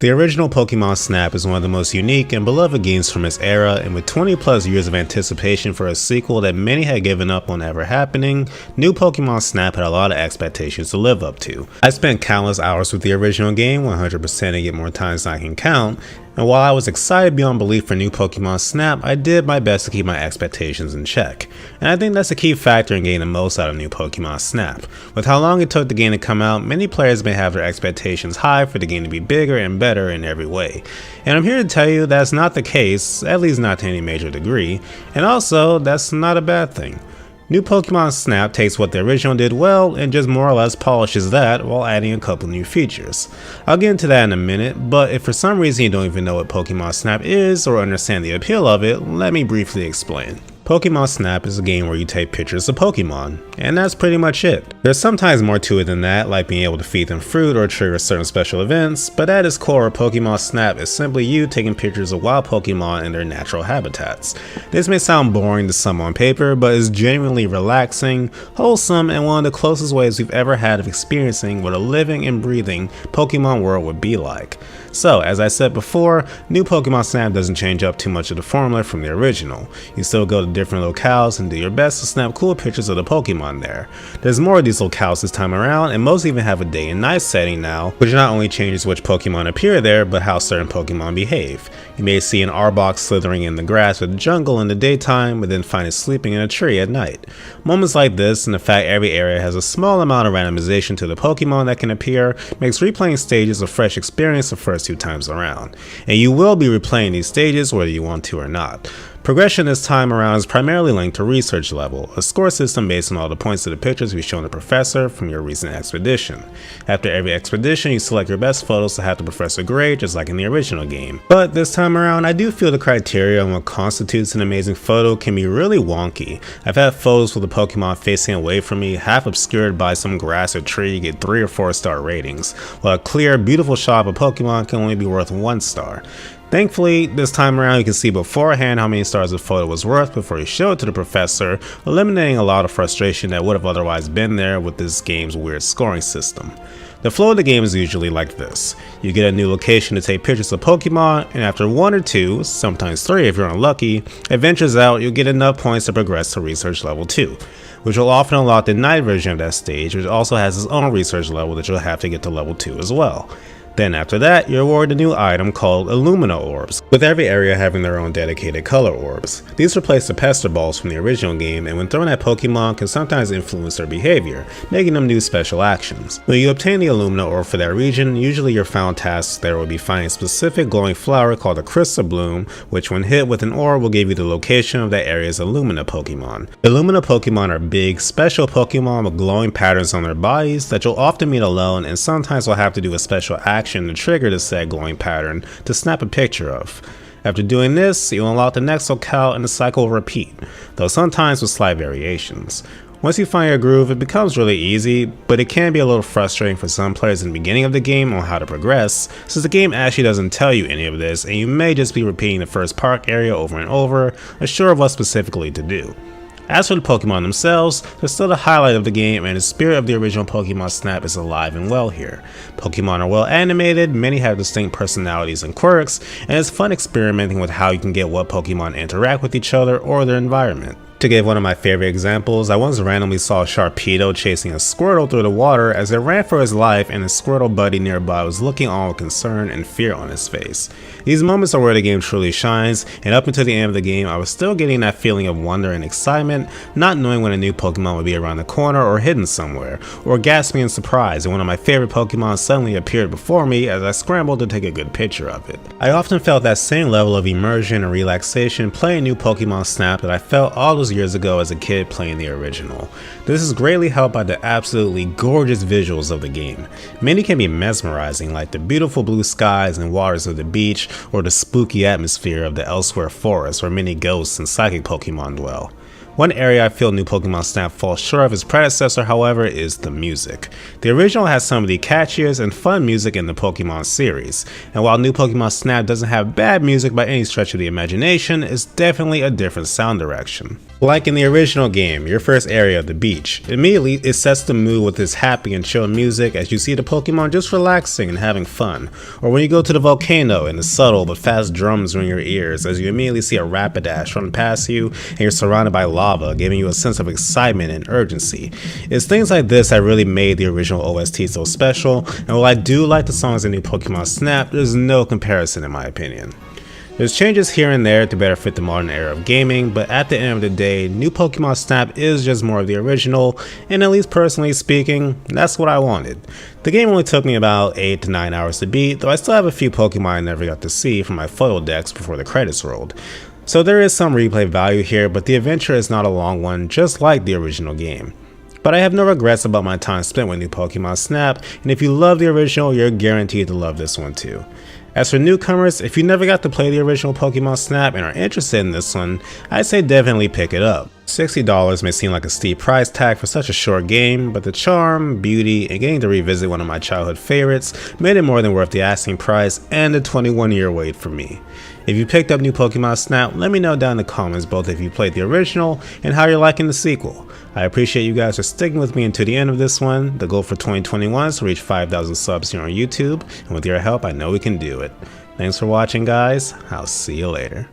The original Pokemon Snap is one of the most unique and beloved games from its era, and with 20 plus years of anticipation for a sequel that many had given up on ever happening, new Pokemon Snap had a lot of expectations to live up to. I spent countless hours with the original game, 100% and get more times than I can count, and while I was excited beyond belief for new Pokemon Snap, I did my best to keep my expectations in check. And I think that's a key factor in getting the most out of new Pokemon Snap. With how long it took the game to come out, many players may have their expectations high for the game to be bigger and better in every way. And I'm here to tell you that's not the case, at least not to any major degree, and also that's not a bad thing. New Pokemon Snap takes what the original did well and just more or less polishes that while adding a couple new features. I'll get into that in a minute, but if for some reason you don't even know what Pokemon Snap is or understand the appeal of it, let me briefly explain. Pokemon Snap is a game where you take pictures of Pokemon, and that's pretty much it. There's sometimes more to it than that, like being able to feed them fruit or trigger certain special events, but at its core, Pokemon Snap is simply you taking pictures of wild Pokemon in their natural habitats. This may sound boring to some on paper, but is genuinely relaxing, wholesome, and one of the closest ways we've ever had of experiencing what a living and breathing Pokemon world would be like. So, as I said before, new Pokemon Snap doesn't change up too much of the formula from the original. You still go to different locales and do your best to snap cool pictures of the Pokemon there. There's more of these locales this time around, and most even have a day and night setting now, which not only changes which Pokemon appear there, but how certain Pokemon behave. You may see an Arbok slithering in the grass or the jungle in the daytime, but then find it sleeping in a tree at night. Moments like this, and the fact every area has a small amount of randomization to the Pokemon that can appear, makes replaying stages a fresh experience the first 2 times around. And you will be replaying these stages whether you want to or not. Progression this time around is primarily linked to research level, a score system based on all the points of the pictures we've shown the professor from your recent expedition. After every expedition, you select your best photos to have the professor grade, just like in the original game. But this time around, I do feel the criteria on what constitutes an amazing photo can be really wonky. I've had photos with the Pokemon facing away from me, half obscured by some grass or tree, get 3 or 4 star ratings, while a clear, beautiful shot of a Pokemon can only be worth 1 star. Thankfully, this time around you can see beforehand how many stars the photo was worth before you show it to the professor, eliminating a lot of frustration that would have otherwise been there with this game's weird scoring system. The flow of the game is usually like this. You get a new location to take pictures of Pokemon, and after 1 or 2, sometimes 3 if you're unlucky, adventures out, you'll get enough points to progress to research level 2. Which will often unlock the night version of that stage, which also has its own research level that you'll have to get to level 2 as well. Then after that, you're awarded a new item called Illumina Orbs, with every area having their own dedicated color orbs. These replace the Pester Balls from the original game, and when thrown at Pokemon can sometimes influence their behavior, making them do special actions. When you obtain the Illumina Orb for that region, usually your found tasks there will be finding a specific glowing flower called a Crystal Bloom, which when hit with an orb will give you the location of that area's Illumina Pokemon. Illumina Pokemon are big, special Pokemon with glowing patterns on their bodies that you'll often meet alone, and sometimes will have to do a special action to trigger the said glowing pattern to snap a picture of. After doing this, you'll unlock the next locale and the cycle will repeat, though sometimes with slight variations. Once you find your groove, it becomes really easy, but it can be a little frustrating for some players in the beginning of the game on how to progress, since the game actually doesn't tell you any of this and you may just be repeating the first park area over and over, unsure of what specifically to do. As for the Pokemon themselves, they're still the highlight of the game, and the spirit of the original Pokemon Snap is alive and well here. Pokemon are well animated, many have distinct personalities and quirks, and it's fun experimenting with how you can get what Pokemon interact with each other or their environment. To give one of my favorite examples, I once randomly saw a Sharpedo chasing a Squirtle through the water as it ran for his life, and his Squirtle buddy nearby was looking on with concern and fear on his face. These moments are where the game truly shines, and up until the end of the game I was still getting that feeling of wonder and excitement, not knowing when a new Pokemon would be around the corner or hidden somewhere, or gasping in surprise when one of my favorite Pokemon suddenly appeared before me as I scrambled to take a good picture of it. I often felt that same level of immersion and relaxation playing new Pokemon Snap that I felt all those years ago as a kid playing the original. This is greatly helped by the absolutely gorgeous visuals of the game. Many can be mesmerizing, like the beautiful blue skies and waters of the beach, or the spooky atmosphere of the Elsewhere forest where many ghosts and psychic Pokemon dwell. One area I feel New Pokemon Snap falls short of its predecessor, however, is the music. The original has some of the catchiest and fun music in the Pokemon series, and while New Pokemon Snap doesn't have bad music by any stretch of the imagination, it's definitely a different sound direction. Like in the original game, your first area, the beach, immediately it sets the mood with this happy and chill music as you see the Pokemon just relaxing and having fun. Or when you go to the volcano and the subtle but fast drums ring your ears as you immediately see a Rapidash run past you and you're surrounded by lava, giving you a sense of excitement and urgency. It's things like this that really made the original OST so special, and while I do like the songs in New Pokemon Snap, there's no comparison in my opinion. There's changes here and there to better fit the modern era of gaming, but at the end of the day, New Pokemon Snap is just more of the original, and at least personally speaking, that's what I wanted. The game only took me about 8 to 9 hours to beat, though I still have a few Pokemon I never got to see from my photo decks before the credits rolled. So there is some replay value here, but the adventure is not a long one, just like the original game. But I have no regrets about my time spent with New Pokemon Snap, and if you love the original, you're guaranteed to love this one too. As for newcomers, if you never got to play the original Pokemon Snap and are interested in this one, I'd say definitely pick it up. $60 may seem like a steep price tag for such a short game, but the charm, beauty, and getting to revisit one of my childhood favorites made it more than worth the asking price and the 21-year wait for me. If you picked up New Pokemon Snap, let me know down in the comments both if you played the original and how you're liking the sequel. I appreciate you guys for sticking with me until the end of this one. The goal for 2021 is to reach 5,000 subs here on YouTube, and with your help I know we can do it. Thanks for watching guys, I'll see you later.